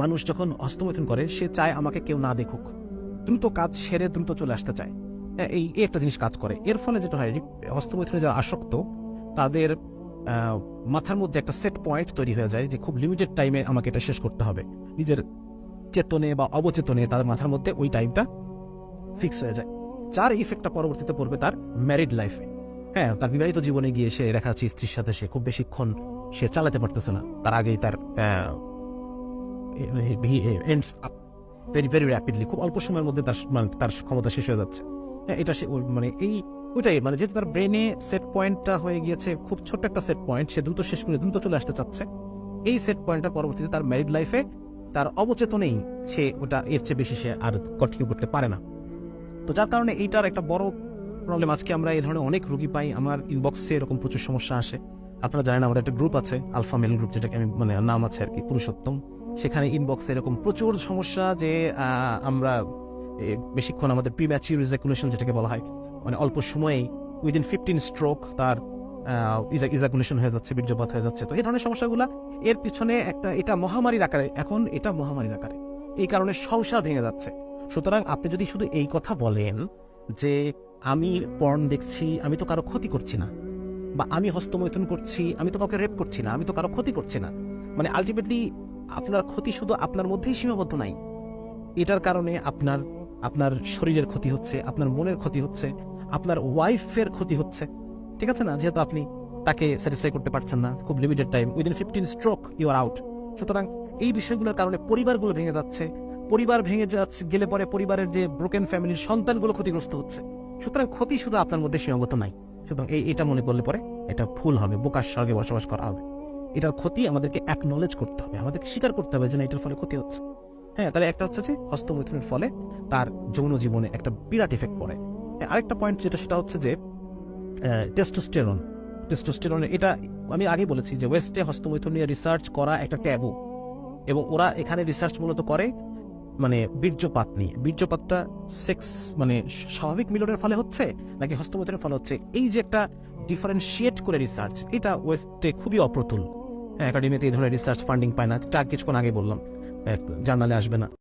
মানুষ যখন হস্তমৈথুন করে সে চায় আমাকে কেউ না দেখুক, দ্রুত কাজ সেরে দ্রুত চলে আসতে চায়। এই একটা জিনিস কাজ করে। এর ফলে যেটা হয়, হস্তমৈথুনে যারা আসক্ত তাদের মাথার মধ্যে একটা সেট পয়েন্ট তৈরি হয়ে যায় যে খুব লিমিটেড টাইমে আমাকে এটা শেষ করতে হবে। নিজের চেতনে বা অবচেতনে তাদের মাথার মধ্যে ওই টাইমটা ফিক্স হয়ে যায়, যার ইফেক্টটা পরবর্তীতে পড়বে তার ম্যারিড লাইফে। হ্যাঁ, তার বিবাহিত জীবনে গিয়ে সে দেখা যাচ্ছে স্ত্রীর সাথে সে খুব বেশিক্ষণ সে চালাতে পারতেছে না, তার আগেই তার ends up very very rapidly, খুব অল্প সময়ের মধ্যে তার ক্ষমতা শেষ হয়ে যাচ্ছে। এটা সে ওইটাই যেহেতু তার ব্রেনে সেট পয়েন্টটা হয়ে গিয়েছে খুব ছোট্ট একটা সেট পয়েন্ট, সে দ্রুত শেষ করে দ্রুত চলে আসতে চাচ্ছে। এই সেট পয়েন্টটা পরবর্তীতে তার ম্যারিড লাইফে তার অবচেতনেই সে ওটা এর চেয়ে বেশি সে আর কন্টিনিউ করতে পারে না। তো যার কারণে এইটার একটা বড় প্রবলেম। আজকে আমরা এই ধরনের অনেক রোগী পাই, আমার ইনবক্সে এরকম প্রচুর সমস্যা আসে। আপনারা জানেন আমাদের একটা গ্রুপ আছে, আলফা মেল গ্রুপ, যেটাকে আমি নাম আছে আর কি, পুরুষোত্তম। সেখানে ইনবক্সে এরকম প্রচুর সমস্যা যে আমরা বেশিক্ষণ আমাদের প্রিম্যাচিউর ইজাকুলেশন যেটাকে বলা হয়, অল্প সময়েই উইদিন 15 স্ট্রোক তার ইজাকুলেশন হয়ে যাচ্ছে, বীর্যপাত হয়ে যাচ্ছে। তো এই ধরনের সমস্যাগুলো এর পিছনে এটা মহামারীর আকারে, এখন এটা মহামারীর আকারে, এই কারণে সংসার ভেঙে যাচ্ছে। সুতরাং আপনি যদি শুধু এই কথা বলেন যে আমি পর্ন দেখছি, আমি তো কারো ক্ষতি করছি না, বা আমি হস্তমৈথুন করছি, আমি তো কাউকে রেপ করছি না, আমি তো কারো ক্ষতি করছি না, আলটিমেটলি আপনার ক্ষতি শুধু আপনার মধ্যেই সীমাবদ্ধ নাই। এটার কারণে আপনার শরীরের ক্ষতি হচ্ছে, আপনার মনের ক্ষতি হচ্ছে, আপনার ওয়াইফের ক্ষতি হচ্ছে, ঠিক আছে না? যেহেতু আপনি তাকে স্যাটিসফাই করতে পারছেন না, খুব limited time, within 15 stroke you are out. সুতরাং এই বিষয়গুলোর কারণে পরিবারগুলো ভেঙে যাচ্ছে। পরিবার ভেঙে যাচ্ছে গেলে পরে পরিবারের যে ব্রোকেন ফ্যামিলির সন্তানগুলো ক্ষতিগ্রস্ত হচ্ছে। সুতরাং ক্ষতি শুধু আপনার মধ্যে সীমাবদ্ধ নাই। সুতরাং এটা মনে করলে পরে এটা ভুল হবে, বোকার স্বর্গে বসবাস করা হবে। এটার ক্ষতি আমাদেরকে অ্যাকনলেজ করতে হবে, আমাদেরকে স্বীকার করতে হবে যে না, এটার ফলে ক্ষতি হচ্ছে। হ্যাঁ, তাহলে একটা হচ্ছে যে হস্তমৈথুনের ফলে তার যৌন জীবনে একটা বিরাট ইফেক্ট পড়ে। আরেকটা পয়েন্ট সেটা হচ্ছে যে টেস্টোস্টেরন। এটা আমি আগে বলেছি যে ওয়েস্টে হস্তমৈথুন নিয়ে রিসার্চ করা একটা ট্যাবু, এবং ওরা এখানে রিসার্চ মূলত করে বীর্যপাত নিয়ে। বীর্যপাতটা সেক্স স্বাভাবিক মিলনের ফলে হচ্ছে নাকি হস্তমৈথুনের ফলে হচ্ছে, এই যে একটা ডিফারেন্সিয়েট করে রিসার্চ, এটা ওয়েস্টে খুবই অপ্রতুল। একাডেমিতে এই ধরনের রিসার্চ ফান্ডিং পায় না, কিছুক্ষণ আগে বললাম, জার্নালে আসবে না।